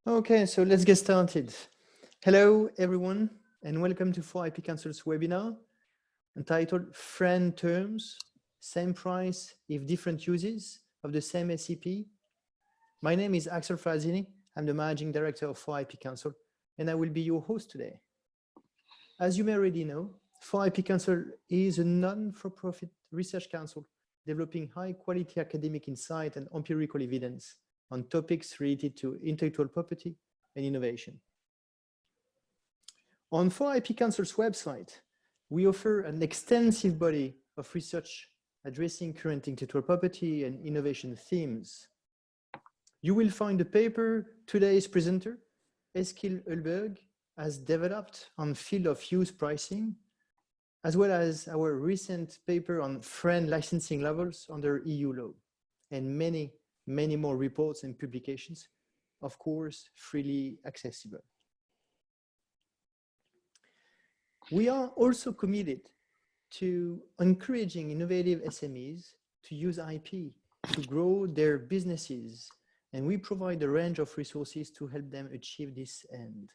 Okay, so let's get started. Hello, everyone, and welcome to 4IP Council's webinar entitled FRAND Terms, Same Price if Different Uses of the Same SEP. My name is Axel Frazini. I'm the Managing Director of 4IP Council, and I will be your host today. As you may already know, 4IP Council is a non-for-profit research council developing high-quality academic insight and empirical evidence on topics related to intellectual property and innovation. On 4IP Council's website, we offer an extensive body of research addressing current intellectual property and innovation themes. You will find a paper today's presenter, Eskil Ulberg, has developed on field of use pricing, as well as our recent paper on FRAND licensing levels under EU law, and many more reports and publications, of course, freely accessible. We are also committed to encouraging innovative SMEs to use IP to grow their businesses, and we provide a range of resources to help them achieve this end.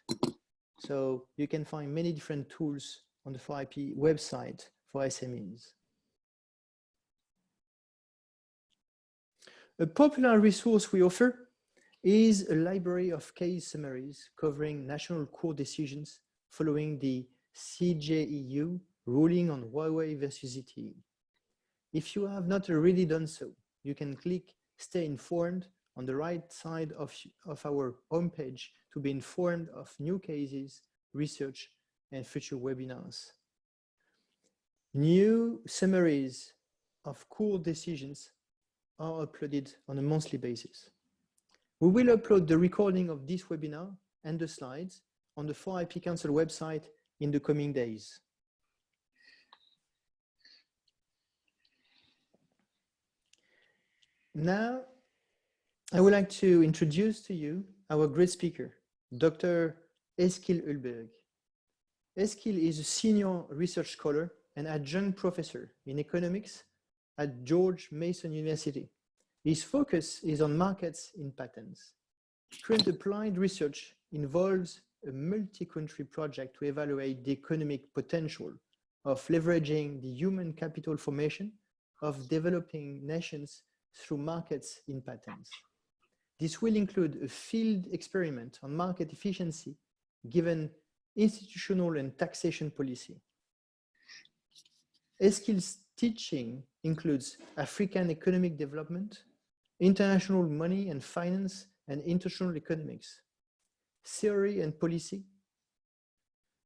So you can find many different tools on the 4IP website for SMEs. A popular resource we offer is a library of case summaries covering national court decisions following the CJEU ruling on Huawei versus ZTE. If you have not already done so, you can click Stay Informed on the right side of our homepage to be informed of new cases, research, and future webinars. New summaries of court decisions are uploaded on a monthly basis. We will upload the recording of this webinar and the slides on the 4IP Council website in the coming days. Now, I would like to introduce to you our great speaker, Dr. Eskil Ulberg. Eskil is a senior research scholar and adjunct professor in economics at George Mason University. His focus is on markets in patents. Current applied research involves a multi-country project to evaluate the economic potential of leveraging the human capital formation of developing nations through markets in patents. This will include a field experiment on market efficiency given institutional and taxation policy. Eskil's teaching includes African economic development, international money and finance and international economics, theory and policy.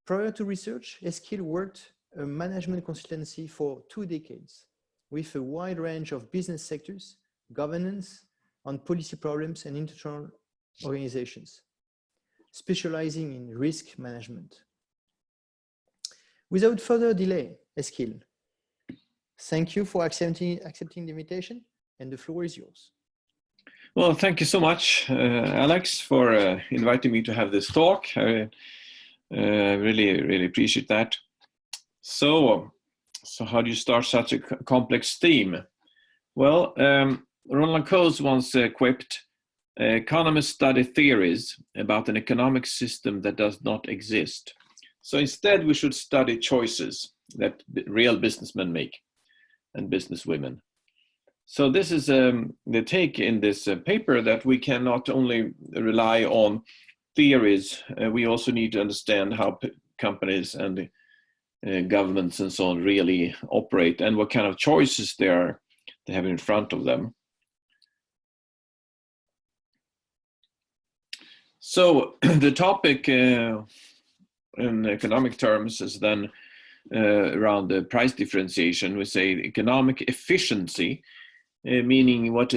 Prior to research, Eskil worked a management consultancy for 2 decades with a wide range of business sectors, governance, on policy problems and international organizations, specializing in risk management. Without further delay, Eskil, thank you for accepting the invitation, and the floor is yours. Well, thank you so much, Alex, for inviting me to have this talk. I really appreciate that. So how do you start such a complex theme? Well, Roland Coase once quipped, economists study theories about an economic system that does not exist. So instead, we should study choices that real businessmen make and businesswomen. So this is the take in this paper, that we can not only rely on theories, we also need to understand how companies and governments and so on really operate, and what kind of choices they have in front of them. So the topic in economic terms is then around the price differentiation. We say economic efficiency, meaning what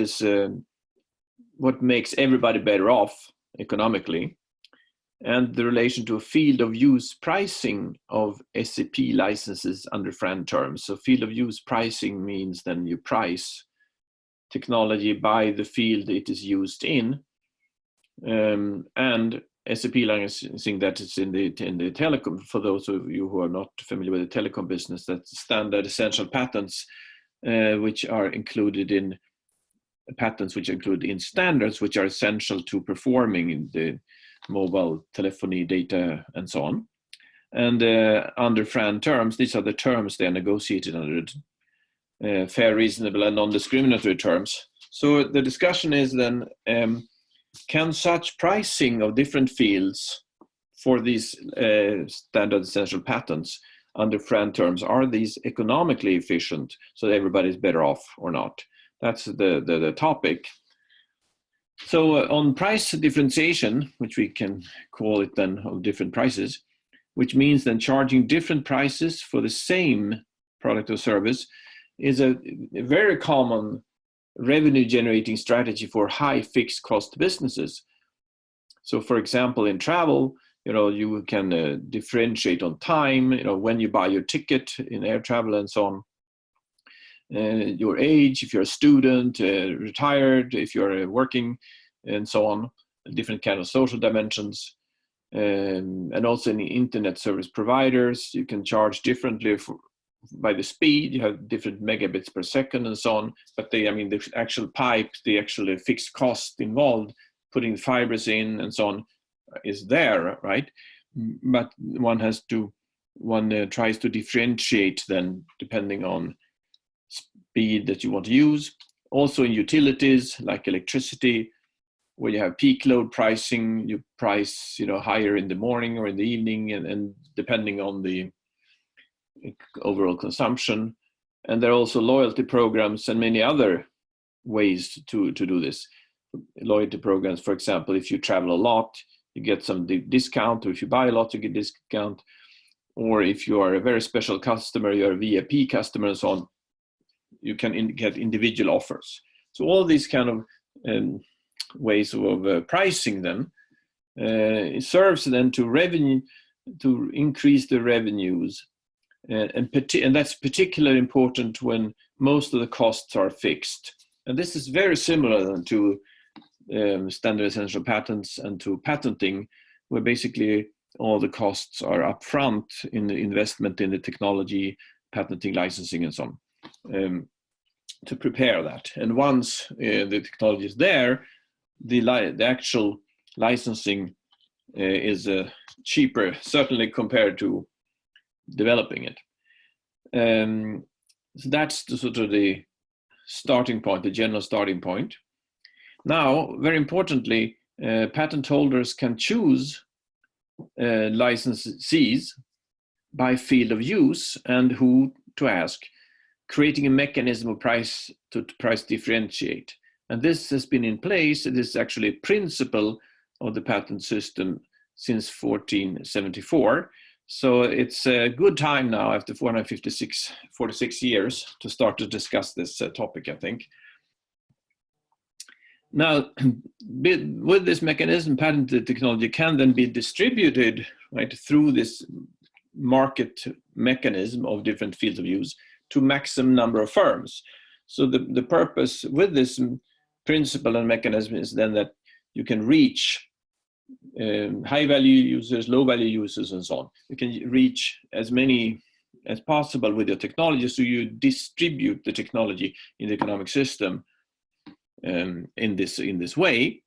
makes everybody better off economically, and the relation to a field of use pricing of SEP licenses under FRAND terms. So field of use pricing means then you price technology by the field it is used in, and SEP licensing, that is in the telecom. For those of you who are not familiar with the telecom business, that's standard essential patents, which are included in patents, which include in standards which are essential to performing in mobile telephony, data, and so on. And under FRAND terms, these are the terms they are negotiated under fair, reasonable, and non-discriminatory terms. So the discussion is then, can such pricing of different fields for these standard essential patents under FRAND terms, are these economically efficient so that everybody's better off or not? That's the topic. So on price differentiation, which we can call it then of different prices, which means then charging different prices for the same product or service, is a very common revenue generating strategy for high fixed cost businesses. So for example, in travel, you can differentiate on time, when you buy your ticket in air travel and so on. Your age, if you're a student, retired, if you're working, and so on, different kind of social dimensions. And also in the internet service providers, you can charge differently by the speed. You have different megabits per second and so on. But the actual pipe, the actual fixed cost involved, putting fibers in and so on, is there, right? But one tries to differentiate then depending on speed that you want to use. Also in utilities like electricity, where you have peak load pricing, you price higher in the morning or in the evening, and depending on the overall consumption. And there are also loyalty programs and many other ways to do this. Loyalty programs, for example, if you travel a lot, you get some discount, or if you buy a lot, you get discount. Or if you are a very special customer, you're a VIP customer and so on, you can get individual offers. So all these kind of ways of pricing them, it serves then to increase the revenues, and that's particularly important when most of the costs are fixed. And this is very similar then to standard essential patents and to patenting, where basically all the costs are upfront in the investment in the technology, patenting, licensing, and so on, to prepare that. And once the technology is there, the actual licensing is cheaper, certainly compared to developing it. So that's the starting point, the general starting point. Now, very importantly, patent holders can choose licensees by field of use and who to ask, creating a mechanism of price differentiate. And this has been in place. It is actually a principle of the patent system since 1474. So it's a good time now, after 46 years, to start to discuss this topic, I think. Now, with this mechanism, patented technology can then be distributed, right, through this market mechanism of different fields of use to maximum number of firms. So the purpose with this principle and mechanism is then that you can reach high value users, low value users, and so on. You can reach as many as possible with your technology, so you distribute the technology in the economic system in this way.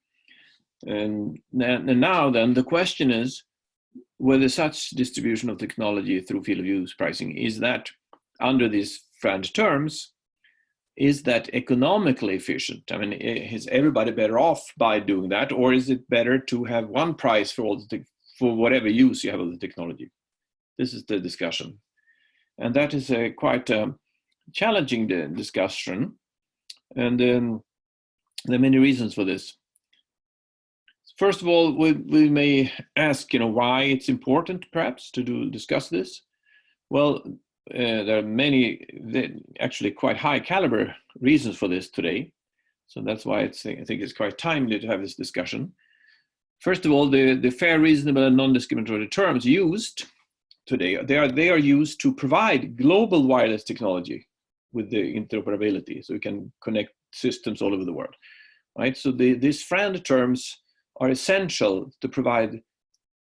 And now then the question is whether such distribution of technology through field of use pricing, is that under these FRAND terms, is that economically efficient? I mean, is everybody better off by doing that, or is it better to have one price for whatever use you have of the technology? This is the discussion, and that is a quite challenging discussion, and there are many reasons for this. First of all, we may ask, why it's important, perhaps, to discuss this. Well, there are many, actually quite high caliber reasons for this today. So that's why I think it's quite timely to have this discussion. First of all, the fair, reasonable, and non-discriminatory terms used today, they are used to provide global wireless technology with the interoperability, so we can connect systems all over the world, right? So these FRAND terms are essential to provide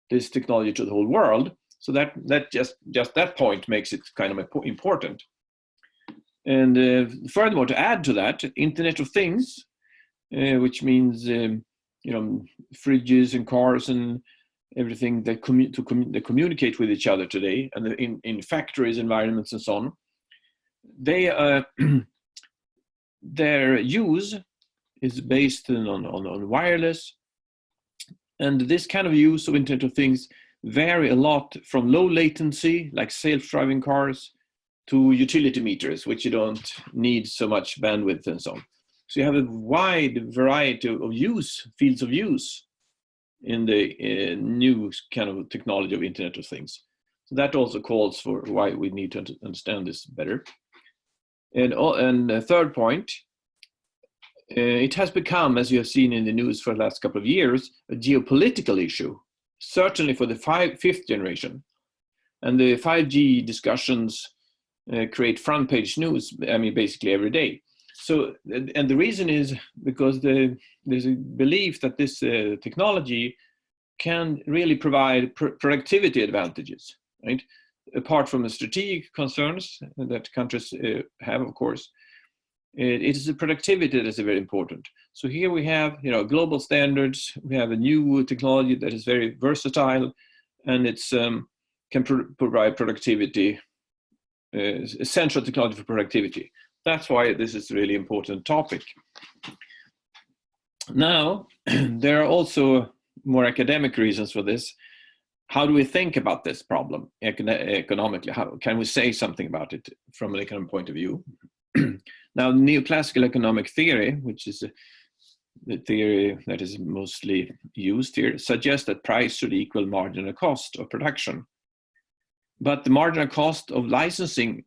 this technology to the whole world. So that just that point makes it kind of important. And furthermore, to add to that, Internet of Things, which means fridges and cars and everything that communicate with each other today, and in factories, environments, and so on, their use is based on wireless, and this kind of use of Internet of Things vary a lot from low latency, like self-driving cars, to utility meters, which you don't need so much bandwidth and so on. So you have a wide variety of fields of use in the new kind of technology of Internet of Things. So that also calls for why we need to understand this better. And the third point, it has become, as you have seen in the news for the last couple of years, a geopolitical issue, certainly for the fifth generation. And the 5G discussions create front page news, basically every day. So, and the reason is because there's a belief that this technology can really provide productivity advantages, right? Apart from the strategic concerns that countries have, of course, it is the productivity that is very important. So here we have, global standards. We have a new technology that is very versatile, and it's can provide productivity, essential technology for productivity. That's why this is a really important topic. Now, there are also more academic reasons for this. How do we think about this problem economically? How can we say something about it from an economic point of view? Now, neoclassical economic theory, which is the theory that is mostly used here, suggests that price should equal marginal cost of production. But the marginal cost of licensing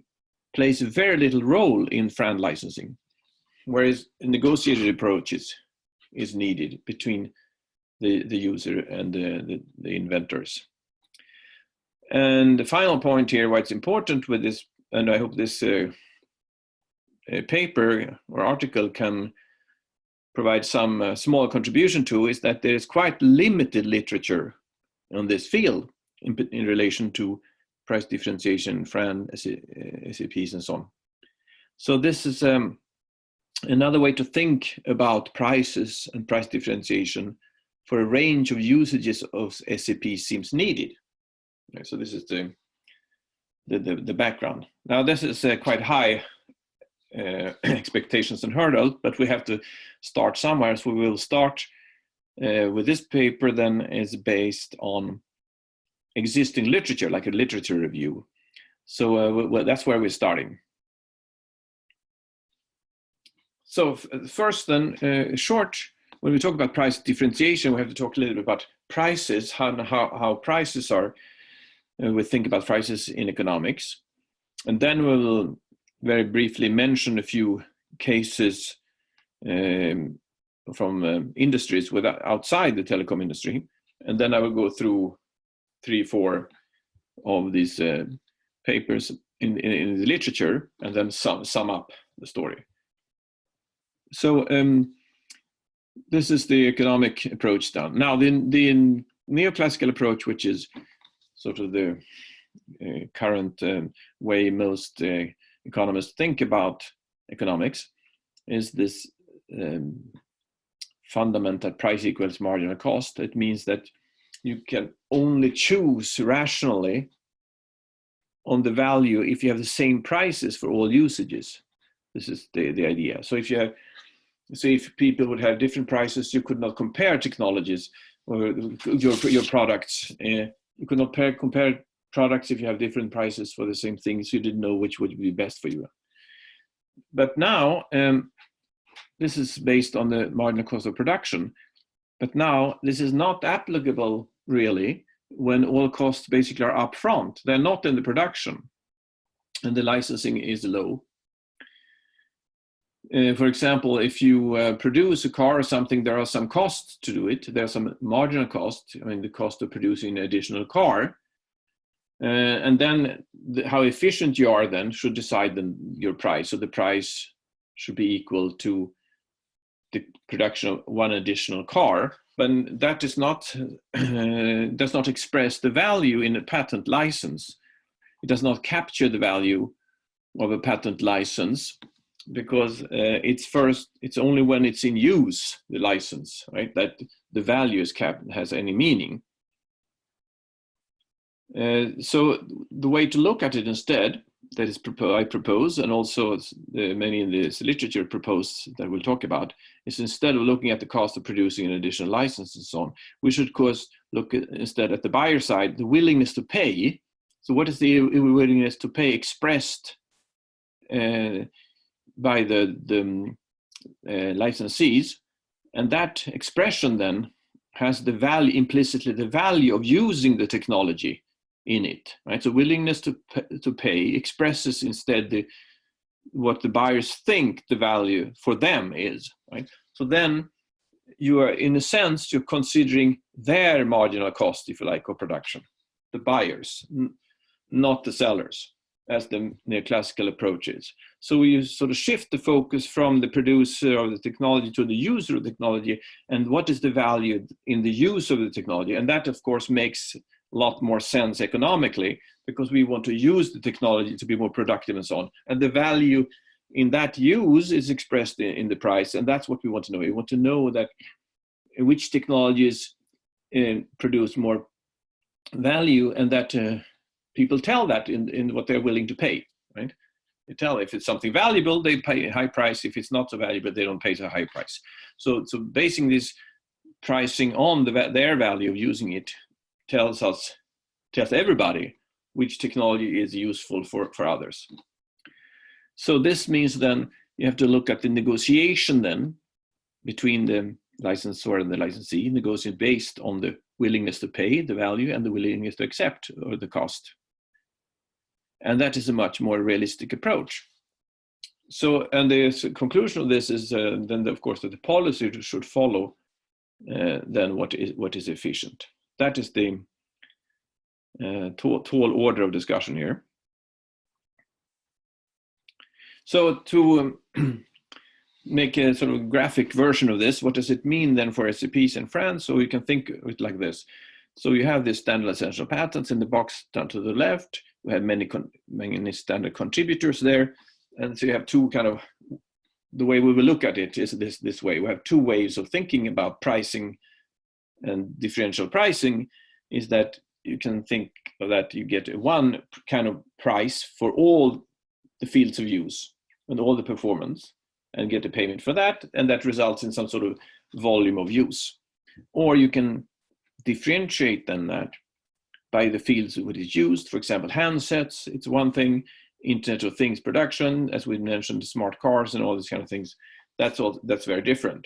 plays a very little role in FRAND licensing, whereas a negotiated approach is needed between the user and the inventors. And the final point here, why it's important with this, and I hope this paper or article can provide some small contribution to, is that there is quite limited literature on this field in relation to price differentiation, FRAND, SEPs, and so on. So this is another way to think about prices and price differentiation for a range of usages of SEPs seems needed. So this is the background. Now this is quite high expectations and hurdles, but we have to start somewhere. So we will start with this paper. Then is based on existing literature, like a literature review. So that's where we're starting. So first then, short, when we talk about price differentiation, we have to talk a little bit about prices, how prices are. We think about prices in economics. And then we'll very briefly mention a few cases from industries outside the telecom industry. And then I will go through 3-4 of these papers in the literature, and then sum up the story. So this is the economic approach done. Now the neoclassical approach, which is sort of the current way most economists think about economics, is this fundament that price equals marginal cost. It means that you can only choose rationally on the value if you have the same prices for all usages. This is the idea. So if you have, so if people would have different prices, you could not compare technologies or your products. You could not compare products if you have different prices for the same things. You didn't know which would be best for you. But now, this is based on the marginal cost of production. But now this is not applicable really when all costs basically are upfront. They're not in the production and the licensing is low. For example, if you produce a car or something, there are some costs to do it. There's some marginal cost, the cost of producing an additional car. And then how efficient you are then should decide your price. So the price should be equal to the production of one additional car. But that is not, does not express the value in a patent license. It does not capture the value of a patent license because it's only when it's in use, the license, right, that the value is capped, has any meaning. So the way to look at it instead, that is I propose, and also many in this literature propose that we'll talk about, is instead of looking at the cost of producing an additional license and so on, we should of course look instead at the buyer side, the willingness to pay. So what is the willingness to pay expressed by the licensees? And that expression then has the value, implicitly the value of using the technology in it, right? So willingness to pay expresses instead what the buyers think the value for them is, right? So then you are, in a sense, you're considering their marginal cost, if you like, of production, the buyers, not the sellers, as the neoclassical approach is. So you sort of shift the focus from the producer of the technology to the user of the technology, and what is the value in the use of the technology? And that, of course, makes a lot more sense economically, because we want to use the technology to be more productive and so on. And the value in that use is expressed in the price, and that's what we want to know. We want to know that which technologies produce more value, and that people tell that in what they're willing to pay, right? They tell if it's something valuable, they pay a high price. If it's not so valuable, they don't pay a high price. So basing this pricing on their value of using it tells everybody which technology is useful for others. So this means then you have to look at the negotiation then between the licensor and the licensee, negotiate based on the willingness to pay, the value, and the willingness to accept, or the cost. And that is a much more realistic approach. So, and the conclusion of this is then, of course, that the policy should follow then what is efficient. That is the tall order of discussion here. So to make a sort of graphic version of this, what does it mean then for SEPs and FRAND? So you can think of it like this. So you have this standard essential patents in the box down to the left. We have many standard contributors there. And so you have two kind of, the way we will look at it is this way. We have two ways of thinking about pricing and differential pricing, is that you can think of that you get one kind of price for all the fields of use and all the performance, and get a payment for that, and that results in some sort of volume of use. Or you can differentiate then that by the fields which is used. For example, handsets, it's one thing. Internet of Things production, as we mentioned, smart cars and all these kind of things, that's very different.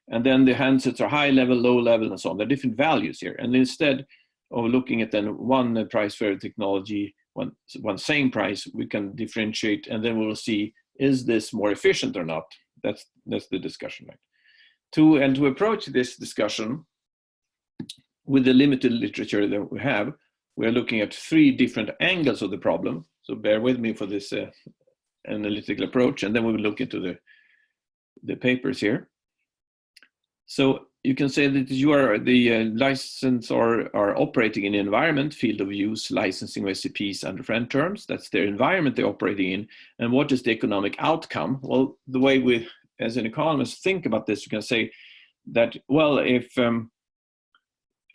And then the handsets are high level, low level, and so on. There are different values here. And instead of looking at then one price for technology, one same price, we can differentiate, and then we'll see, is this more efficient or not? That's the discussion, right? To approach this discussion with the limited literature that we have, we're looking at three different angles of the problem. So bear with me for this analytical approach, and then we will look into the papers here. So you can say that you are the licensor are operating in an environment, field of use, licensing SEPs under FRAND terms. That's their environment they're operating in. And what is the economic outcome? Well, the way we, as an economist, think about this, you can say that, well, if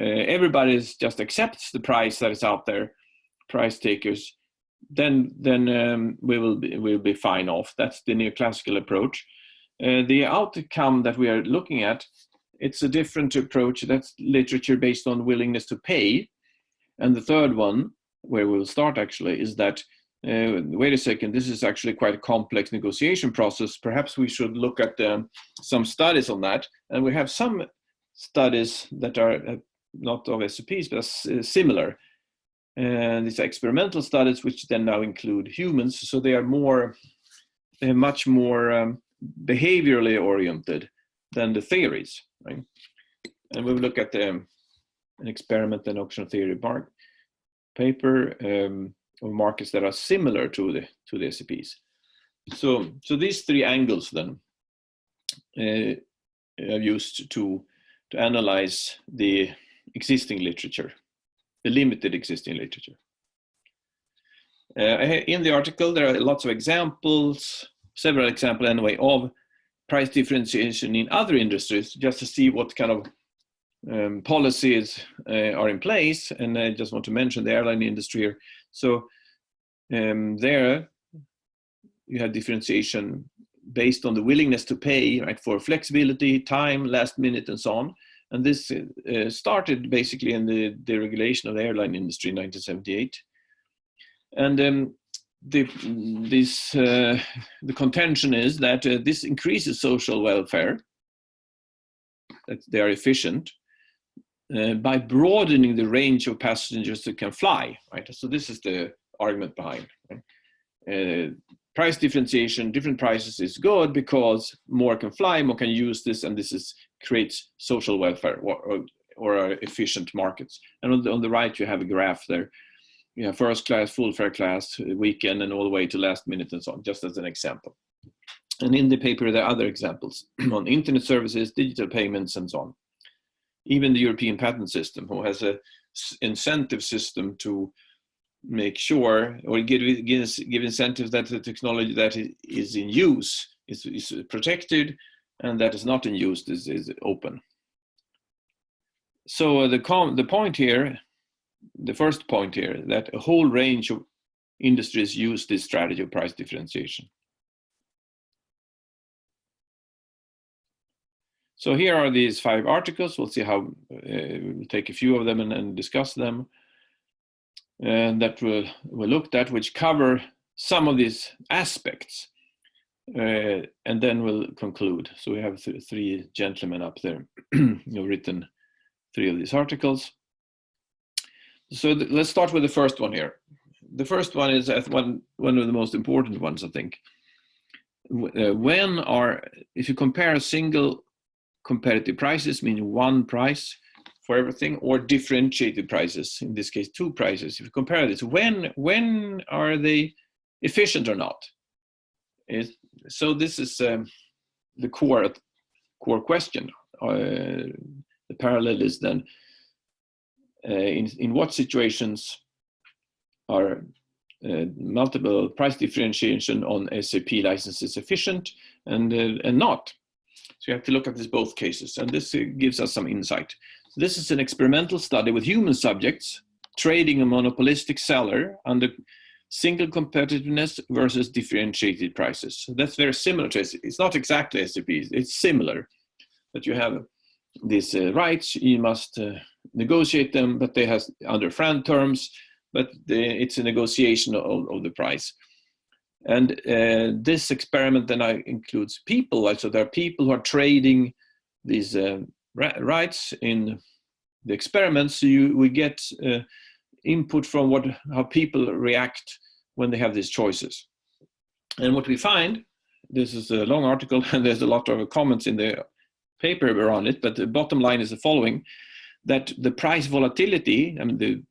everybody just accepts the price that is out there, price takers, then we'll be fine off. That's the neoclassical approach. The outcome that we are looking at, it's a different approach. That's literature based on willingness to pay. And the third one, where we'll start actually, is that, wait a second, this is actually quite a complex negotiation process. Perhaps we should look at some studies on that. And we have some studies that are not of SEPs, but similar. And these experimental studies, which then now include humans. So they're much more behaviorally oriented than the theories, right? And we'll look at an experiment and auction theory paper of markets that are similar to the SEPs. So these three angles then are used to analyze the existing literature, the limited existing literature. In the article, there are lots of examples several examples anyway of price differentiation in other industries, just to see what kind of policies are in place. And I just want to mention the airline industry here. So there you have differentiation based on the willingness to pay, right, for flexibility, time, last minute, and so on. And this started basically in the deregulation of the airline industry in 1978. And the contention is that this increases social welfare, that they are efficient, by broadening the range of passengers that can fly, right? So this is the argument behind. Right? Price differentiation, different prices is good because more can fly, more can use this, and this creates social welfare or efficient markets. And on the right, you have a graph there. You have first class, full fare class, weekend, and all the way to last minute and so on, just as an example. And in the paper, there are other examples on internet services, digital payments, and so on. Even the European patent system, who has an incentive system to make sure or give incentives that the technology that is in use is protected, and that is not in use is open. So the point here, the first point here, that a whole range of industries use this strategy of price differentiation. So here are these 5 articles. We'll see how we'll take a few of them and discuss them. And that we looked at, which cover some of these aspects. And then we'll conclude. So we have 3 gentlemen up there who've written 3 of these articles. So let's start with the first one here. The first one is one of the most important ones, I think. If you compare single competitive prices, meaning one price for everything, or differentiated prices, in this case 2 prices, if you compare this, when are they efficient or not? So this is the core question. The parallel is then, in what situations are multiple price differentiation on SEP licenses efficient and not? So you have to look at this both cases, and this gives us some insight. This is an experimental study with human subjects trading a monopolistic seller under single competitiveness versus differentiated prices. So that's very similar to SEP. It's not exactly SEPs, it's similar. That you have these rights, you must negotiate them, but they have under FRAND terms, but it's a negotiation of the price. And this experiment then includes people. So there are people who are trading these rights in the experiments. So we get input from how people react when they have these choices. And what we find, this is a long article and there's a lot of comments in the paper around it, but the bottom line is the following, that the price volatility, I mean the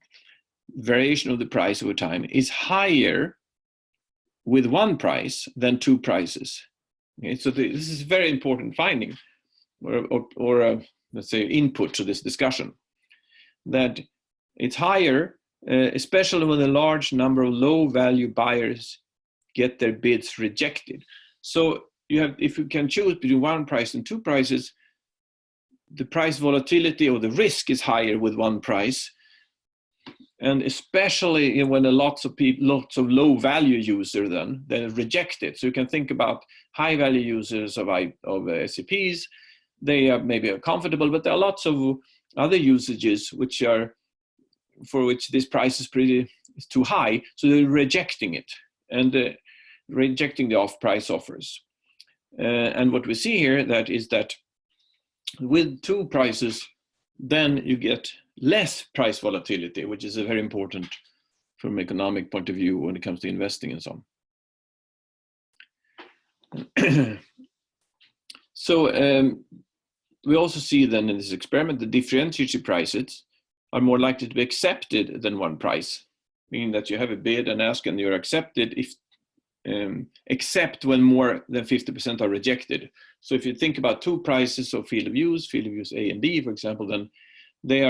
variation of the price over time, is higher with one price than 2 prices. Okay, so this is a very important finding, or let's say input to this discussion, that it's higher, especially when a large number of low-value buyers get their bids rejected. So if you can choose between 1 price and 2 prices, the price volatility or the risk is higher with 1 price. And especially when lots of low-value users then reject it. So you can think about high-value users of SEPs. They are maybe comfortable, but there are lots of other usages for which this price is too high. So they're rejecting it and rejecting the off-price offers. And what we see here is that with 2 prices, then you get less price volatility, which is very important from an economic point of view when it comes to investing and so on. So we also see then in this experiment the differentiated prices are more likely to be accepted than 1 price, meaning that you have a bid and ask and you're accepted except when more than 50% are rejected. So if you think about 2 prices of field of use A and D, for example, then they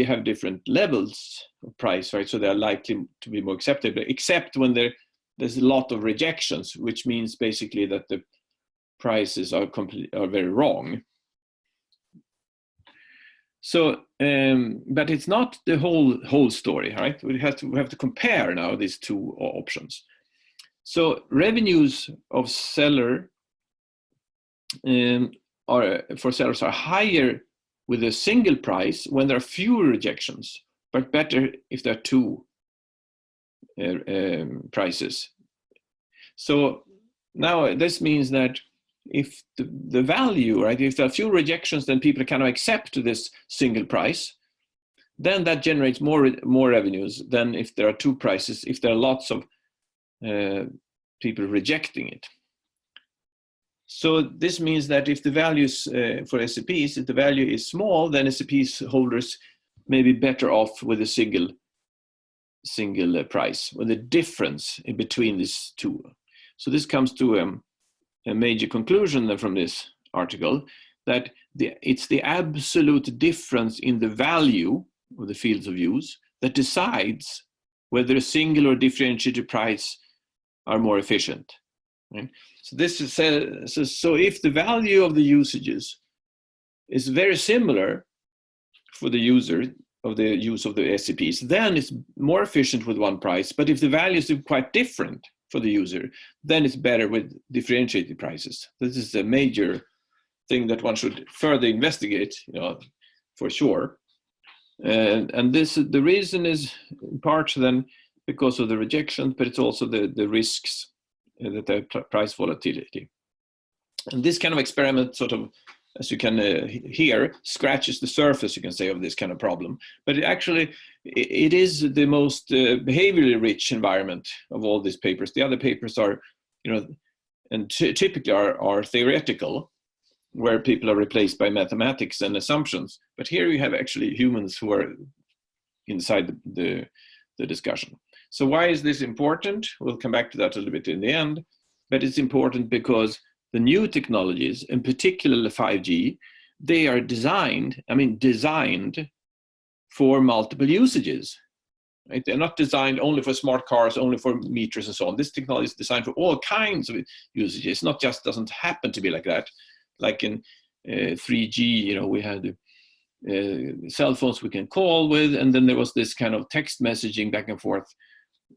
have different levels of price, right? So they are likely to be more accepted, but except when the there's a lot of rejections, which means basically that the prices are very wrong. So, but it's not the whole story, right? We have to compare now these two options. So revenues of seller for sellers are higher with a single price when there are fewer rejections, but better if there are two prices. So now this means that if the value, right, if there are few rejections, then people cannot accept this single price, then that generates more revenues than if there are two prices, if there are lots of people rejecting it. So this means that if the values for SEPs, if the value is small, then SEPs holders may be better off with a single price, with the difference in between these two. So this comes to a major conclusion from this article, that it's the absolute difference in the value of the fields of use that decides whether a single or differentiated price are more efficient. Right? So this is so if the value of the usages is very similar for the user of the use of the SEPs, then it's more efficient with one price. But if the values are quite different for the user, then it's better with differentiated prices. This is a major thing that one should further investigate, for sure. And this, the reason is in part then because of the rejection, but it's also the risks that the price volatility. And this kind of experiment sort of, as you can hear, scratches the surface, you can say, of this kind of problem. But it is the most behaviorally rich environment of all these papers. The other papers are, and typically are theoretical, where people are replaced by mathematics and assumptions. But here you have actually humans who are inside the discussion. So why is this important? We'll come back to that a little bit in the end. But it's important because the new technologies, in particular 5G, they are designed for multiple usages. Right? They're not designed only for smart cars, only for meters and so on. This technology is designed for all kinds of usages. Not just doesn't happen to be like that. Like in 3G, we had cell phones we can call with, and then there was this kind of text messaging back and forth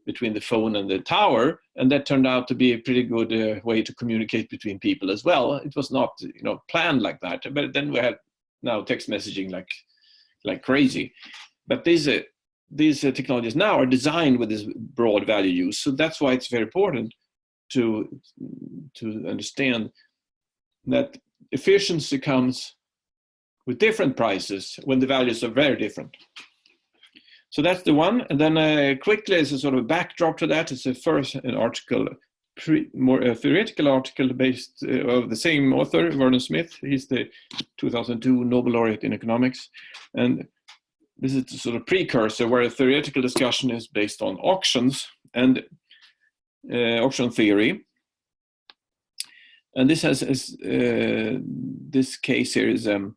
between the phone and the tower, and that turned out to be a pretty good way to communicate between people as well. It was not planned like that, but then we have now text messaging like crazy. But these technologies now are designed with this broad value use, so that's why it's very important to understand that efficiency comes with different prices when the values are very different. So that's the one. And then quickly, as a sort of backdrop to that, it's an article, more theoretical article based of the same author, Vernon Smith. He's the 2002 Nobel laureate in economics. And this is the sort of precursor where a theoretical discussion is based on auctions and auction theory. And this this case here is a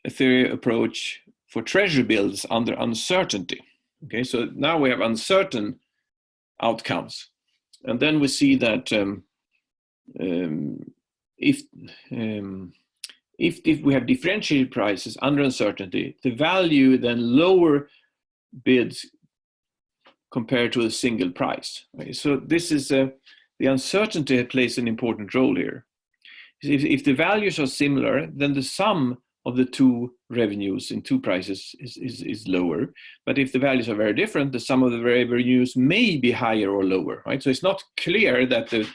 theory approach for treasury bills under uncertainty. Okay, so now we have uncertain outcomes, and then we see that if we have differentiated prices under uncertainty, the value then lower bids compared to a single price. Okay, so this is the uncertainty plays an important role here. If the values are similar, then the sum of the two revenues in two prices is lower. But if the values are very different, the sum of the revenues may be higher or lower, right? So it's not clear that the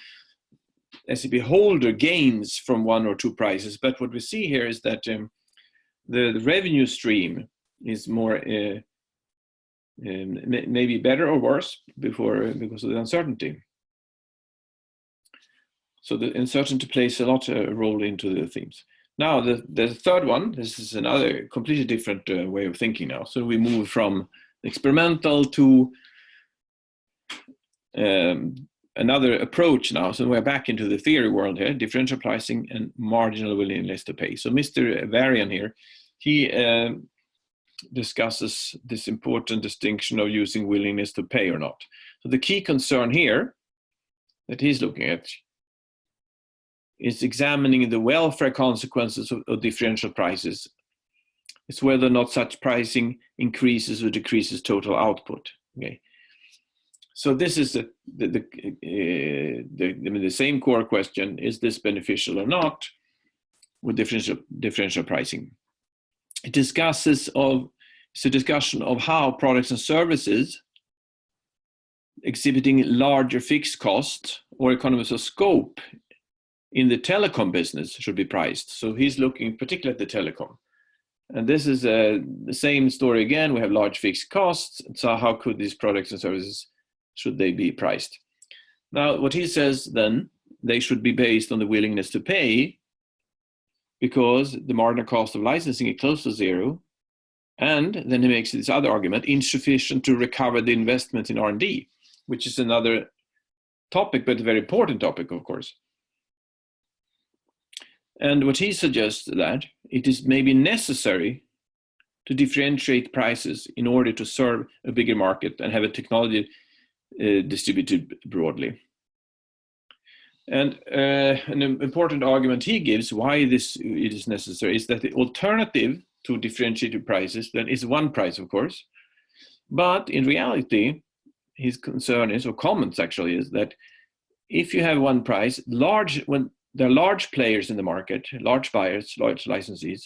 SEP holder gains from one or two prices, but what we see here is that the revenue stream is more, maybe better or worse because of the uncertainty. So the uncertainty plays a lot of role into the themes. Now, the third one, this is another completely different way of thinking now. So we move from experimental to another approach now. So we're back into the theory world here, differential pricing and marginal willingness to pay. So Mr. Varian here, he discusses this important distinction of using willingness to pay or not. So the key concern here that he's looking at is examining the welfare consequences of differential prices. It's whether or not such pricing increases or decreases total output. Okay. So this is the same core question: is this beneficial or not with differential pricing? It's a discussion of how products and services exhibiting larger fixed costs or economies of scope in the telecom business should be priced. So he's looking particularly at the telecom. And this is the same story again. We have large fixed costs. So how could these products and services, should they be priced? Now, what he says then, they should be based on the willingness to pay, because the marginal cost of licensing is close to zero. And then he makes this other argument, insufficient to recover the investment in R&D, which is another topic, but a very important topic, of course. And what he suggests that it is maybe necessary to differentiate prices in order to serve a bigger market and have a technology distributed broadly. And an important argument he gives why it is necessary is that the alternative to differentiated prices then is one price, of course. But in reality, his concern is, or comments actually, is that if you have one price, when there are large players in the market, large buyers, large licensees,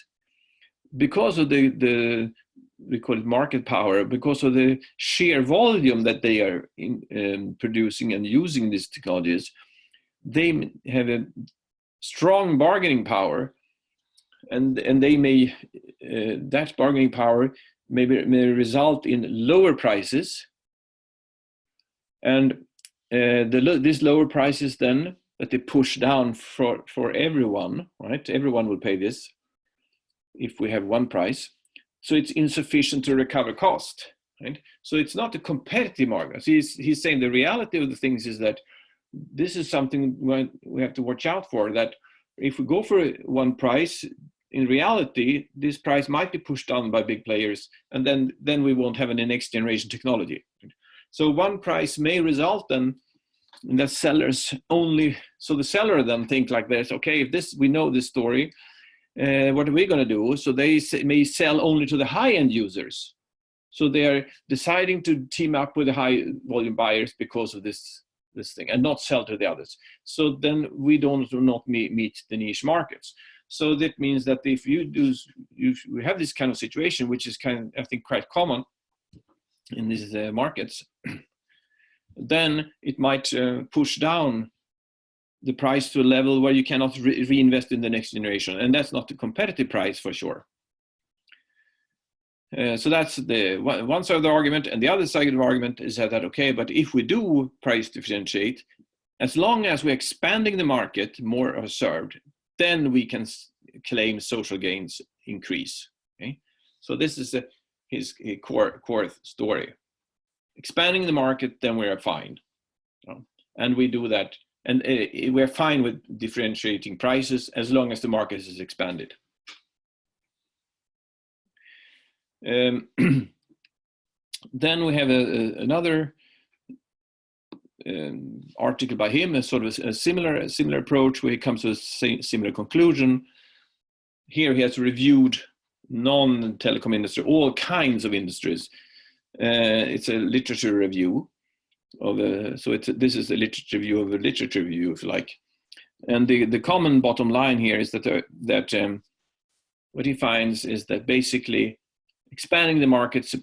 because of we call it market power, because of the sheer volume that they are producing and using these technologies, they have a strong bargaining power, and they may that bargaining power may result in lower prices, and these lower prices then that they push down for everyone, right? Everyone will pay this if we have one price. So it's insufficient to recover cost, right? So it's not a competitive market. So he's saying the reality of the things is that this is something we have to watch out for, that if we go for one price, in reality, this price might be pushed down by big players, and then we won't have any next generation technology. So one price may result then in that sellers only, so the seller then think like this, okay, if this, we know this story, what are we going to do? So they may sell only to the high-end users. So they are deciding to team up with the high volume buyers because of this thing, and not sell to the others. So then we do not meet the niche markets. So that means that if we have this kind of situation, which is I think quite common in these markets, then it might push down the price to a level where you cannot reinvest in the next generation, and that's not a competitive price for sure. So that's the one side of the argument, and the other side of the argument is that okay, but if we do price differentiate, as long as we're expanding the market, more are served, then we can claim social gains increase. Okay, so this is his core story. Expanding the market, then we are fine, and we do that, and we're fine with differentiating prices as long as the market is expanded. Then we have another article by him, a sort of a similar approach, where he comes to a similar conclusion. Here he has reviewed non-telecom industry, all kinds of industries. It's a literature review of this is a literature review of a literature review, if you like. And the common bottom line here is that what he finds is that basically expanding the markets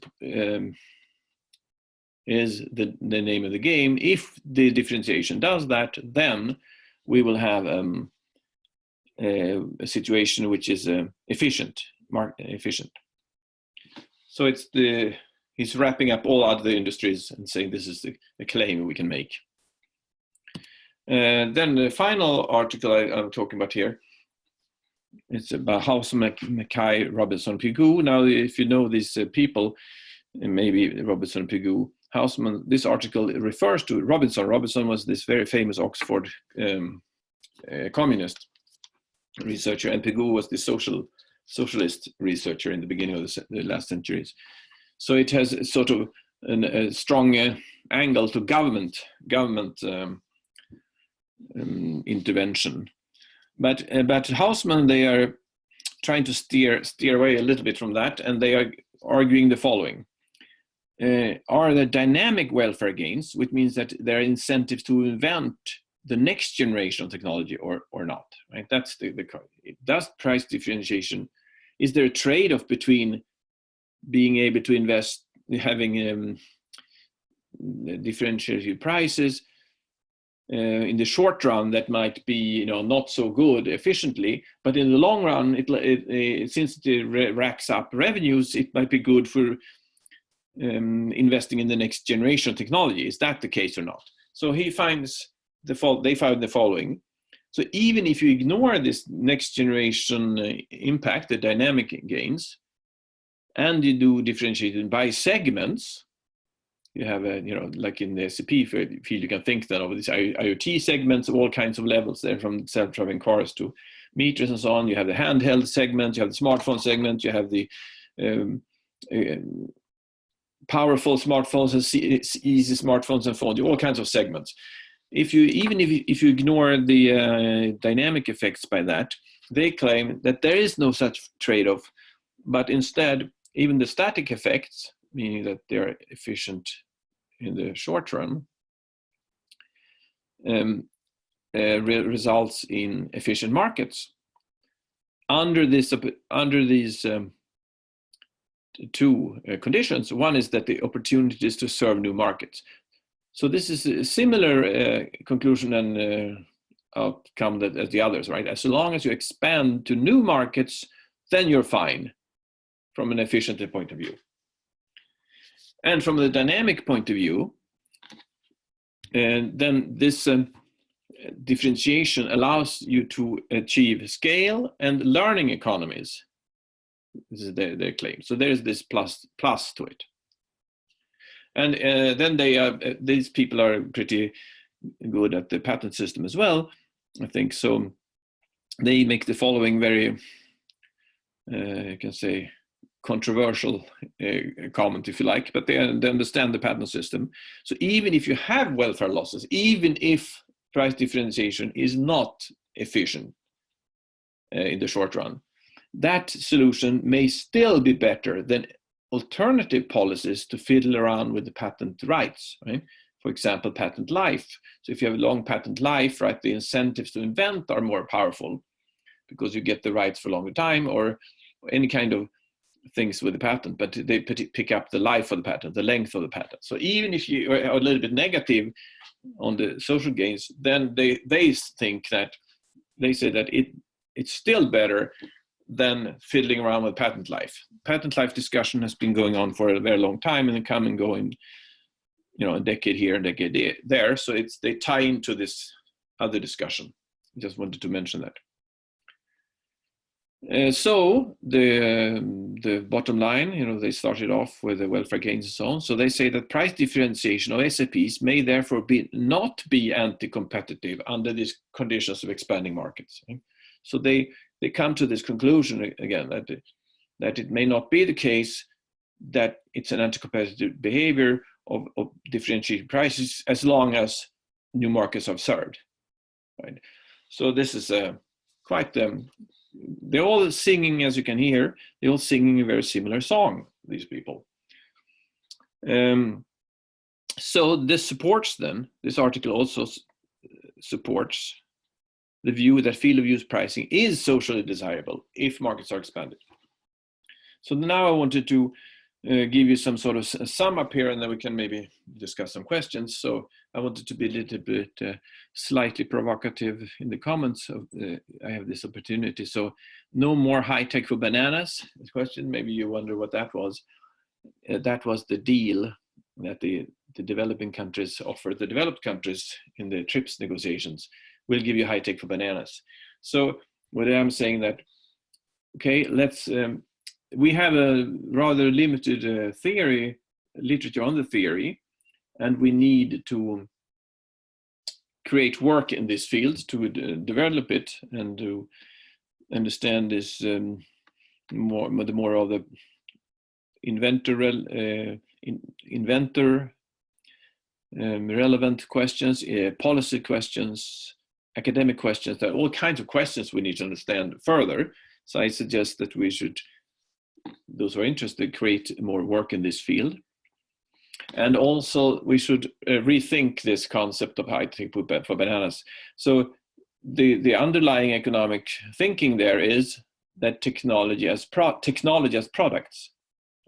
is the name of the game. If the differentiation does that, then we will have a situation which is efficient. So it's he's wrapping up all other industries and saying this is the claim we can make. Then the final article I'm talking about here, it's about Hausman, Mackie, Robinson, Pigou. Now, if you know these people, maybe Robinson, Pigou, Hausman, this article refers to Robinson. Robinson was this very famous Oxford communist researcher, and Pigou was the social socialist researcher in the beginning of the last centuries. So it has a sort of a strong angle to government intervention. But Hausman, they are trying to steer away a little bit from that, and they are arguing the following. Are there dynamic welfare gains, which means that there are incentives to invent the next generation of technology or not, right? That's does price differentiation, is there a trade-off between being able to invest, having differentiated prices in the short run that might be not so good efficiently, but in the long run, since it racks up revenues, it might be good for investing in the next generation of technology. Is that the case or not? So they found the following. So even if you ignore this next generation impact, the dynamic gains, and you do differentiated by segments, you have like in the SEP field, you can think then of these IoT segments of all kinds of levels there, from self-driving cars to meters and so on. You have the handheld segment, you have the smartphone segment, you have the powerful smartphones and easy smartphones and phones, all kinds of segments. If you ignore the dynamic effects by that, they claim that there is no such trade-off, but instead even the static effects, meaning that they're efficient in the short run, results in efficient markets. Under these two conditions, one is that the opportunities to serve new markets. So this is a similar conclusion and outcome as the others, right? As long as you expand to new markets, then you're fine from an efficiency point of view. And from the dynamic point of view, then this differentiation allows you to achieve scale and learning economies. This is their claim. So there is this plus to it. And then these people are pretty good at the patent system as well, I think. So they make the following very, you can say, controversial comment, if you like, but they understand the patent system. So even if you have welfare losses, even if price differentiation is not efficient in the short run, that solution may still be better than alternative policies to fiddle around with the patent rights, right? For example, patent life. So if you have a long patent life, right, the incentives to invent are more powerful because you get the rights for a longer time, or any kind of things with the patent, but they pick up the life of the patent, the length of the patent. So even if you are a little bit negative on the social gains, then they think that, they say that it's still better than fiddling around with patent life. Patent life discussion has been going on for a very long time, and they come and go in, a decade here, a decade there. So they tie into this other discussion. Just wanted to mention that. So the bottom line, they started off with the welfare gains and so on. So they say that price differentiation of SEPs may therefore not be anti-competitive under these conditions of expanding markets. So they come to this conclusion again that it may not be the case that it's an anti-competitive behavior of differentiating prices as long as new markets are served. Right. So this is quite. They're all singing, as you can hear, they're all singing a very similar song, these people. So this supports them, this article also supports the view that field of use pricing is socially desirable if markets are expanded. So now I wanted to give you some sort of sum up here, and then we can maybe discuss some questions. So I wanted to be a little bit slightly provocative in the comments. I have this opportunity. So no more high tech for bananas. This question, maybe you wonder what that was. That was the deal that the developing countries offered the developed countries in the TRIPS negotiations. We'll give you high tech for bananas. So what I'm saying that, okay, let's, we have a rather limited literature on the theory, and we need to create work in this field to develop it and to understand this more of the inventor relevant questions, policy questions, academic questions. There are all kinds of questions we need to understand further. So I suggest that we should, those who are interested, create more work in this field. And also we should rethink this concept of high-tech for bananas. So the underlying economic thinking there is that technology as products,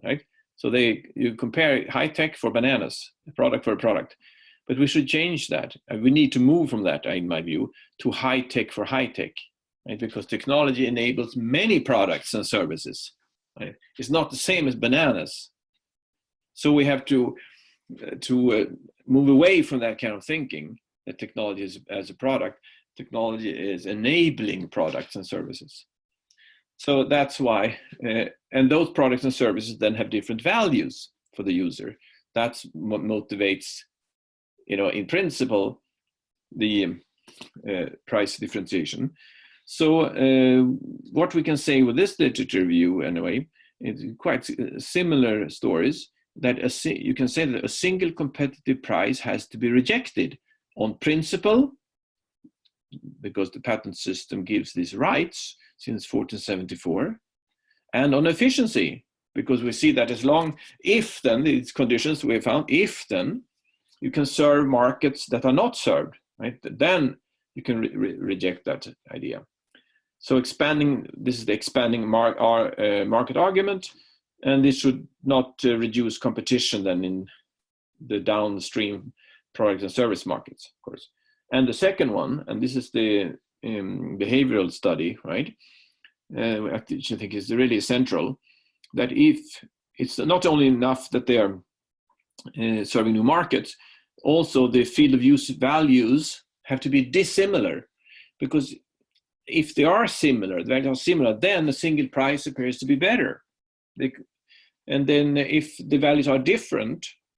right? So you compare high-tech for bananas, a product for a product. But we should change that. We need to move from that, in my view, to high-tech for high-tech, right? Because technology enables many products and services, right? It's not the same as bananas. So we have to move away from that kind of thinking that technology is as a product. Technology is enabling products and services. So that's why, and those products and services then have different values for the user. That's what motivates, in principle, the price differentiation. So what we can say with this literature review, anyway, is quite similar stories, that you can say that a single competitive price has to be rejected on principle, because the patent system gives these rights since 1474, and on efficiency, because we see that if then these conditions we have found, if then you can serve markets that are not served, right? Then you can reject that idea. So this is the expanding market argument, and this should not reduce competition then in the downstream product and service markets, of course. And the second one, and this is the behavioral study, right? Which I think is really central, that if it's not only enough that they are serving new markets, also the field of use values have to be dissimilar, because if they are similar, then a single price appears to be better. And then if the values are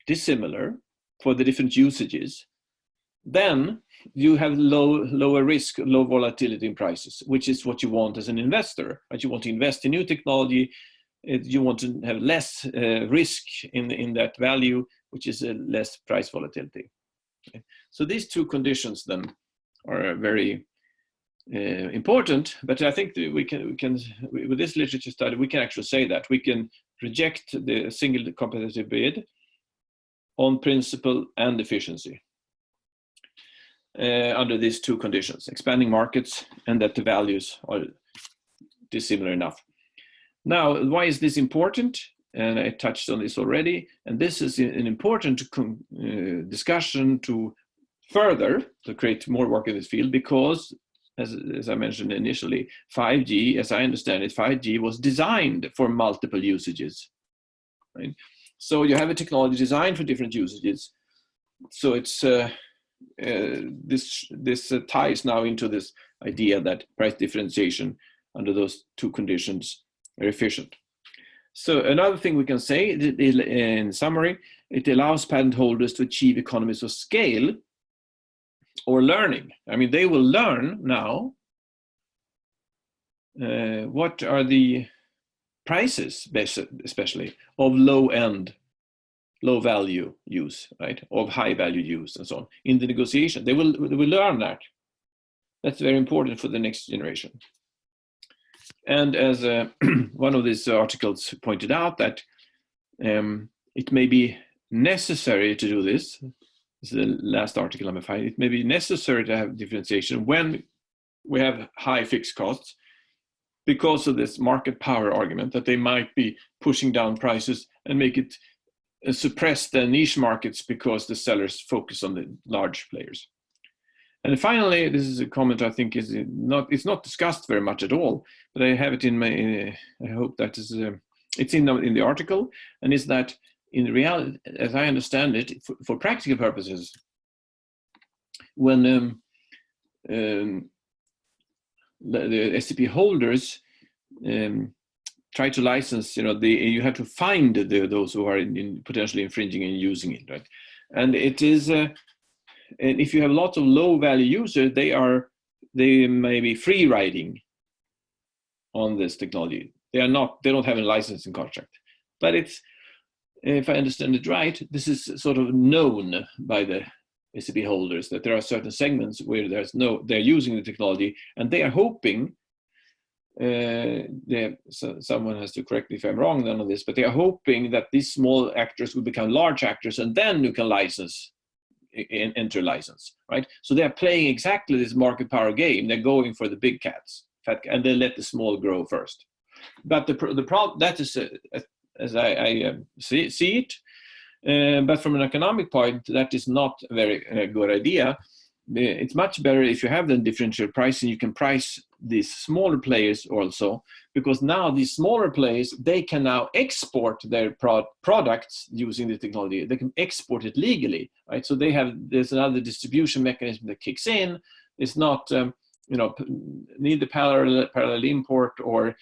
dissimilar for the different usages, then you have lower risk, low volatility in prices, which is what you want as an investor. Right? You want to invest in new technology. You want to have less risk in that value, which is less price volatility. Okay. So these two conditions then are very important. But I think that we can with this literature study, we can actually say that we can reject the single competitive bid on principle and efficiency. Under these two conditions, expanding markets and that the values are dissimilar enough. Now, why is this important? And I touched on this already. And this is an important discussion to create more work in this field, because, as I mentioned initially, 5G, as I understand it, 5G was designed for multiple usages. Right? So you have a technology designed for different usages. So it's this ties now into this idea that price differentiation under those two conditions are efficient. So another thing we can say in summary, it allows patent holders to achieve economies of scale or learning. I mean, they will learn now what are the prices, especially of low value use, right? Of high value use and so on. In the negotiation, they will learn that. That's very important for the next generation. And as one of these articles pointed out, that it may be necessary to do this. This is the last article, number 5. It may be necessary to have differentiation when we have high fixed costs, because of this market power argument that they might be pushing down prices and make it suppress the niche markets because the sellers focus on the large players. And finally, this is a comment I think it's not discussed very much at all, but I have it in my, I hope that is, it's in the article, and is that in reality, as I understand it, for practical purposes, when the SEP holders try to license, you have to find those who are potentially infringing and using it, right? And it is, and if you have lots of low value users, they may be free riding on this technology. They don't have a licensing contract. But it's, if I understand it right, this is sort of known by the SEP holders that there are certain segments where they're using the technology, and they are hoping, someone has to correct me if I'm wrong on this, but they are hoping that these small actors will become large actors, and then you can enter license, right? So they're playing exactly this market power game. They're going for the big cats, and they let the small grow first. But the problem, that is, as I see it, but from an economic point, that is not a very good idea. It's much better if you have the differential pricing. You can price these smaller players also, because now these smaller players, they can now export their products using the technology. They can export it legally, right? So there's another distribution mechanism that kicks in. It's not neither parallel import or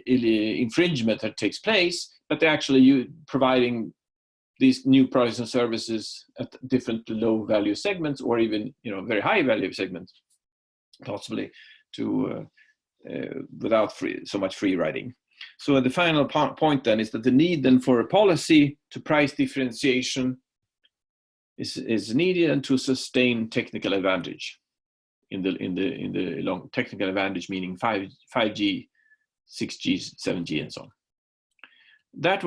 infringement that takes place, but they're actually providing these new products and services at different low value segments, or even very high value segments, possibly, to without so much free riding. So the final point then is that the need then for a policy to price differentiation is needed, and to sustain technical advantage in the long technical advantage, meaning 5G, 6G, 7G, and so on. That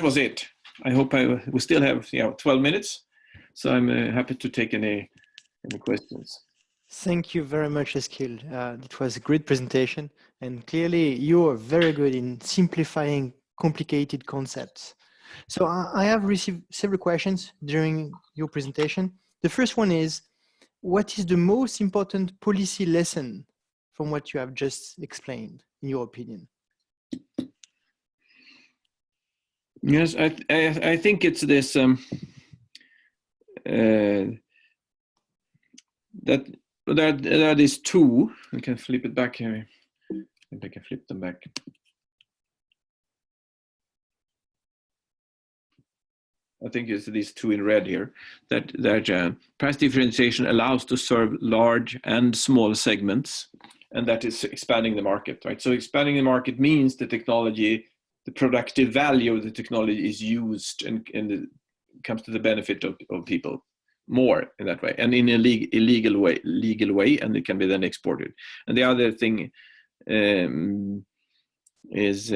was it. I hope we still have 12 minutes, so I'm happy to take any questions. Thank you very much, Eskil. It was a great presentation, and clearly you are very good in simplifying complicated concepts. So I have received several questions during your presentation. The first one is, what is the most important policy lesson from what you have just explained, in your opinion? Yes, I think it's this that is two. I can flip it back here. Maybe I can flip them back. I think it's these two in red here. That price differentiation allows to serve large and small segments, and that is expanding the market, right? So expanding the market means the technology, the productive value of the technology is used and it comes to the benefit of people more in that way, and in a legal way, and it can be then exported. And the other thing is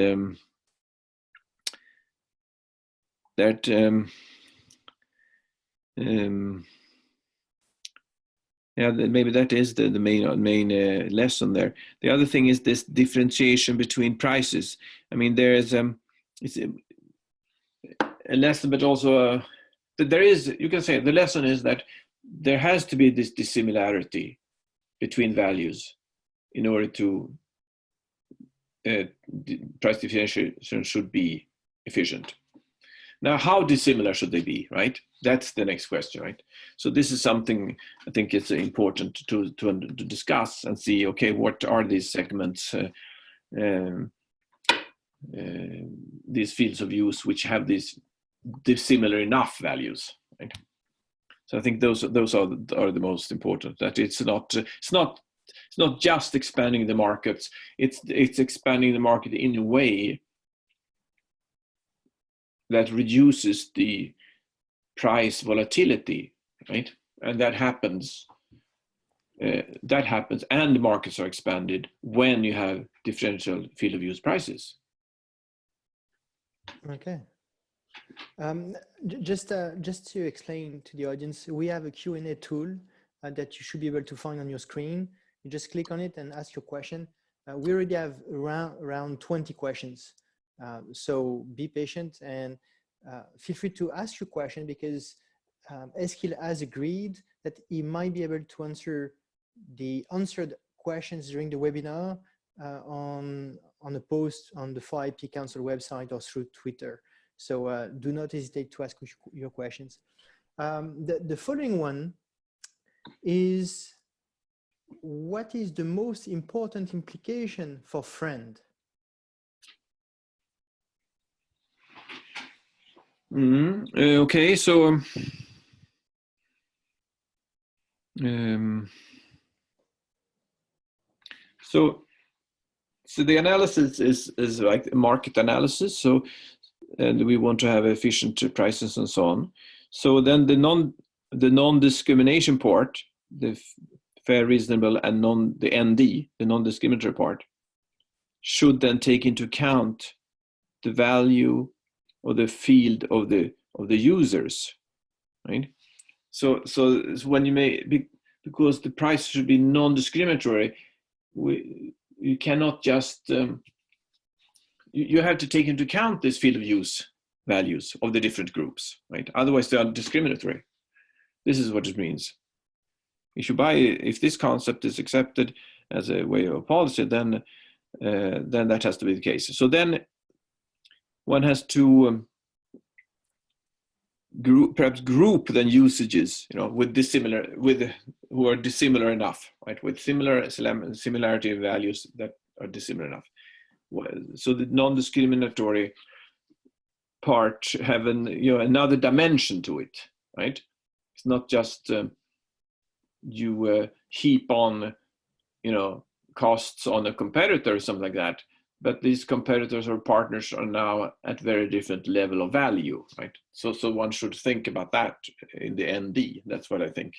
that maybe that is the main lesson there. The other thing is this differentiation between prices. I mean, there is it's a lesson, but also there is, you can say the lesson is that there has to be this dissimilarity between values in order to price differentiation should be efficient. Now, how dissimilar should they be, right? That's the next question, right? So this is something I think it's important to discuss and see, okay, what are these segments, these fields of use which have these dissimilar enough values, right? So I think those are the most important, that it's not just expanding the markets, it's expanding the market in a way that reduces the price volatility, right? And that happens, and the markets are expanded when you have differential field of use prices. Okay. Just to explain to the audience, we have a Q&A tool that you should be able to find on your screen. You just click on it and ask your question. We already have around 20 questions. So be patient and feel free to ask your question, because Eskil has agreed that he might be able to answer the answered questions during the webinar on a post on the 4IP Council website or through Twitter. So do not hesitate to ask your questions. The following one is, what is the most important implication for FRAND? Okay, so So the analysis is like a market analysis. So, and we want to have efficient prices and so on. So then the non-discrimination part, the fair, reasonable, and the ND, the non-discriminatory part, should then take into account the value or the field of the users, right? So when you because the price should be non-discriminatory, you cannot just you have to take into account this field of use values of the different groups, right? Otherwise they are discriminatory. This is what it means. If this concept is accepted as a way of policy, then that has to be the case. So then one has to perhaps group then usages, with who are dissimilar enough, right? With similarity of values that are dissimilar enough. So the non-discriminatory part have another dimension to it, right? It's not just you heap on costs on a competitor or something like that, but these competitors or partners are now at very different level of value, right? So one should think about that in the ND. That's what I think.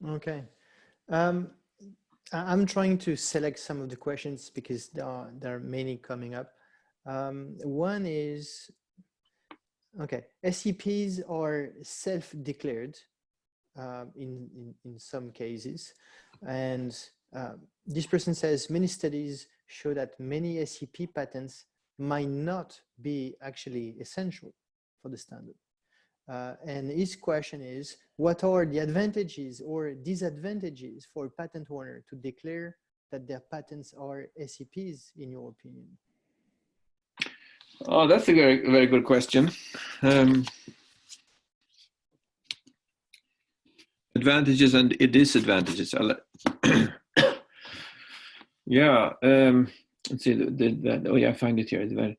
Okay. I'm trying to select some of the questions because there are many coming up. One is, okay, SEPs are self-declared in some cases. And this person says many studies show that many SEP patents might not be actually essential for the standard. And his question is, what are the advantages or disadvantages for a patent owner to declare that their patents are SEPs, in your opinion? Oh, that's a very, very good question. Advantages and disadvantages. Yeah, let's see. Oh yeah, I find it here.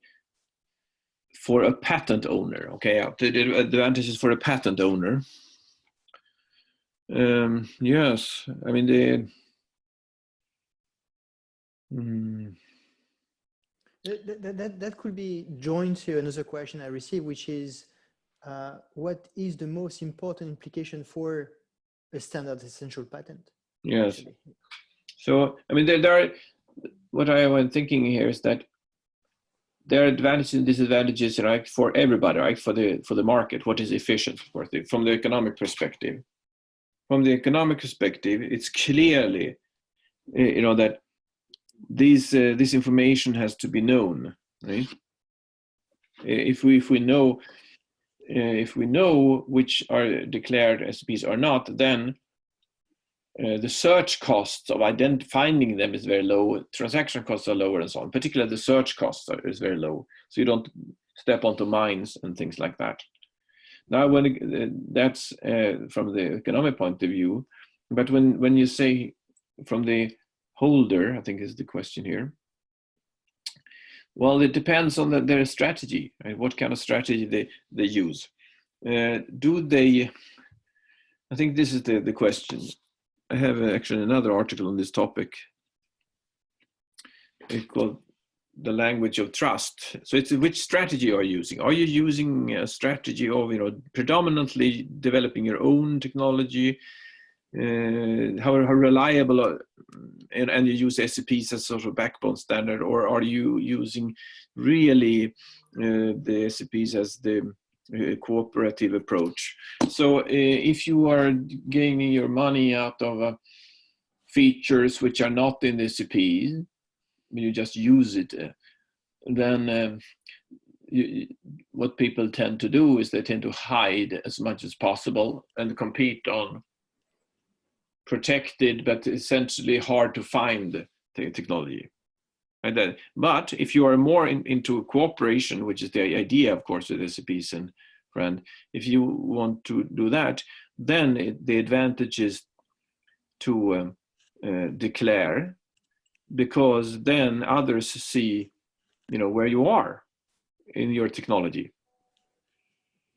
For a patent owner, okay. The advantages for a patent owner. Yes, I mean That could be joined to another question I received, which is, what is the most important implication for a standard essential patent? Yes. Actually? So, I mean, there are, what I was thinking here is that there are advantages and disadvantages, right, for everybody, right, for the market, what is efficient, from the economic perspective. From the economic perspective, it's clearly, that this information has to be known, right? If we know which are declared SEPs or not, then the search costs of finding them is very low. Transaction costs are lower, and so on. Particularly the search costs is very low, so you don't step onto mines and things like that. Now, that's from the economic point of view, but when you say from the holder, I think is the question here. Well, it depends on their strategy, right? What kind of strategy they use. I think this is the question. I have actually another article on this topic. It's called The Language of Trust. So it's which strategy are you using? Are you using a strategy of predominantly developing your own technology? How reliable and you use SEPs as sort of backbone standard, or are you using really the SEPs as the cooperative approach? So if you are gaining your money out of features which are not in the SEPs, you just use it, then what people tend to do is they tend to hide as much as possible and compete on protected but essentially hard to find technology. But if you are more into cooperation, which is the idea, of course, with SEPs and FRAND, if you want to do that, then the advantage is to declare, because then others see, where you are in your technology.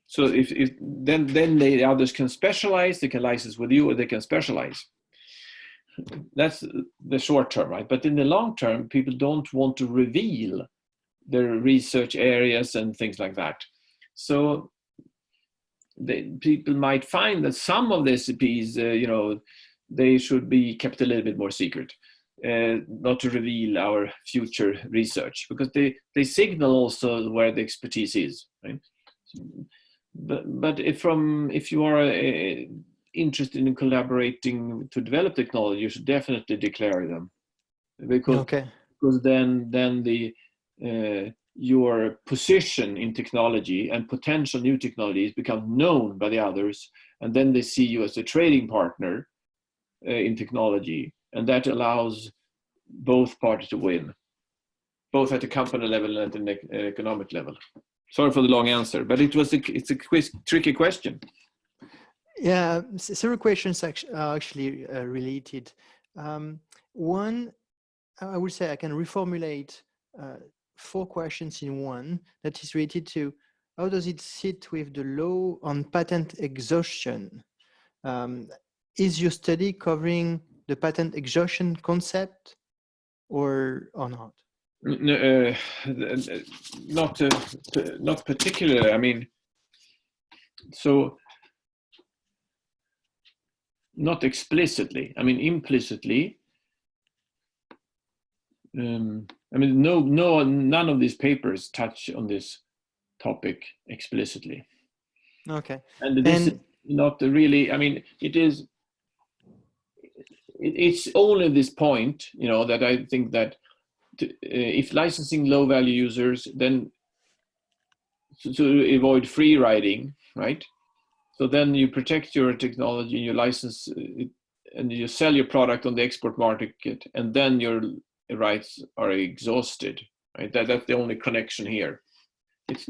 So then the others can specialize, they can license with you, or they can specialize. that's the short term, right? But in the long term, people don't want to reveal their research areas and things like that. So people might find that some of the SEPs, they should be kept a little bit more secret, not to reveal our future research, because they signal also where the expertise is, right? But if you are interested in collaborating to develop technology, you should definitely declare them, because then your position in technology and potential new technologies become known by the others, and then they see you as a trading partner in technology, and that allows both parties to win, both at the company level and at the economic level. Sorry for the long answer, but it's a tricky question. Yeah, several questions are actually related. One, I would say I can reformulate 4 questions in one that is related to how does it sit with the law on patent exhaustion? Is your study covering the patent exhaustion concept or not? No, not particularly. I mean, so not explicitly. I mean, implicitly. I mean, none of these papers touch on this topic explicitly. Okay. And this is not really. I mean, it's only this point, that I think that if licensing low-value users, then to avoid free riding, right? So then you protect your technology, you license it, and you sell your product on the export market, and then your rights are exhausted, right? That's the only connection here. But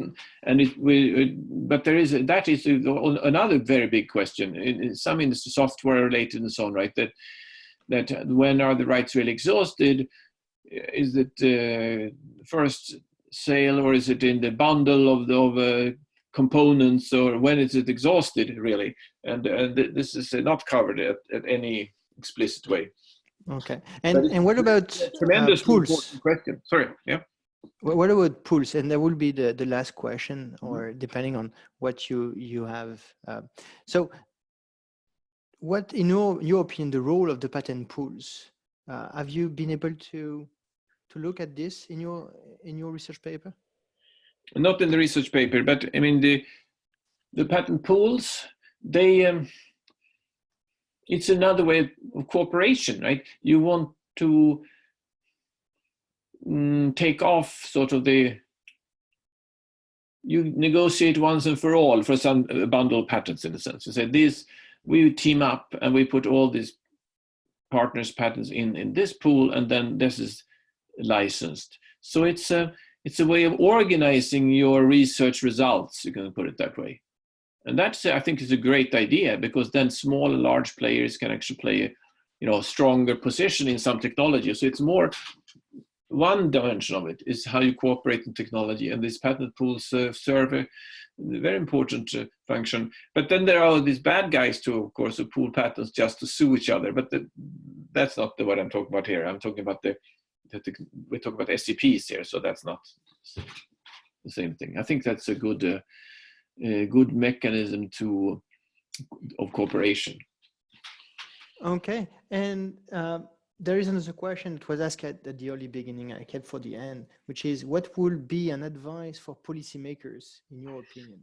that is another very big question. In some industry, software related and so on, right? That when are the rights really exhausted? Is it first sale, or is it in the bundle of components, or when is it exhausted really? And this is not covered at any explicit way. Okay. And what about tremendously pools? Important question. Sorry. Yeah. What about pools? And that will be the last question, or depending on what you have. So what, in your opinion, the role of the patent pools? Have you been able to look at this in your research paper? Not in the research paper, but I mean the patent pools, it's another way of cooperation, right? You want to take off sort of you negotiate once and for all for some bundle of patents, in a sense. You say this, we team up and we put all these partners' patents in this pool, and then this is licensed. So it's a way of organizing your research results, you can put it that way. And that's, I think, is a great idea, because then small and large players can actually play a stronger position in some technology. So it's more one dimension of it is how you cooperate in technology, and these patent pools serve a very important function. But then there are these bad guys too, of course, who pool patents just to sue each other. But that's not what I'm talking about here. I'm talking about we talk about SEPs here, so that's not the same thing. I think that's a good mechanism of cooperation. Okay, and there is another question that was asked at the early beginning, I kept for the end, which is, what would be an advice for policymakers, in your opinion?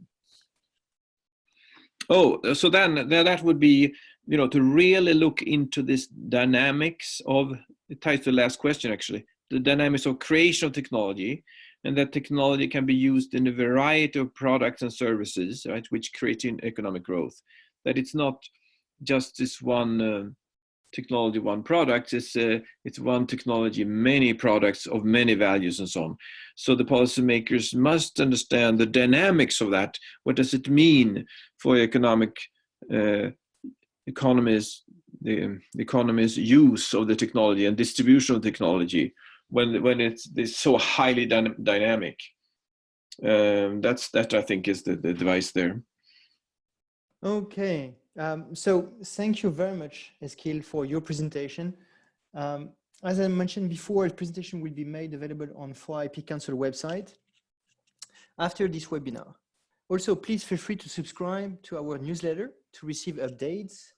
Oh, so then that would be, to really look into this dynamics of, it ties to the last question actually, the dynamics of creation of technology, and that technology can be used in a variety of products and services, right, which create economic growth. That it's not just this one technology, one product, it's one technology, many products of many values and so on. So the policymakers must understand the dynamics of that. What does it mean for the economy's use of the technology and distribution of technology when it's so highly dynamic? That I think is the device there. Okay, So thank you very much, Eskil, for your presentation. As I mentioned before, the presentation will be made available on 4IP Council website after this webinar. Also, please feel free to subscribe to our newsletter to receive updates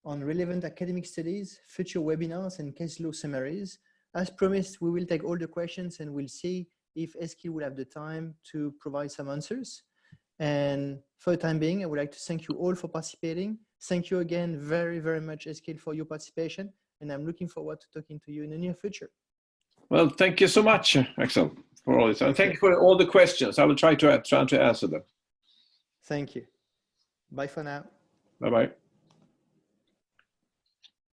on relevant academic studies, future webinars, and case law summaries. As promised, we will take all the questions and we'll see if Eskil will have the time to provide some answers. And for the time being, I would like to thank you all for participating. Thank you again very, very much, Eskil, for your participation. And I'm looking forward to talking to you in the near future. Well, thank you so much, Axel, for all this. And thank you for all the questions. I will try to answer them. Thank you. Bye for now. Bye-bye.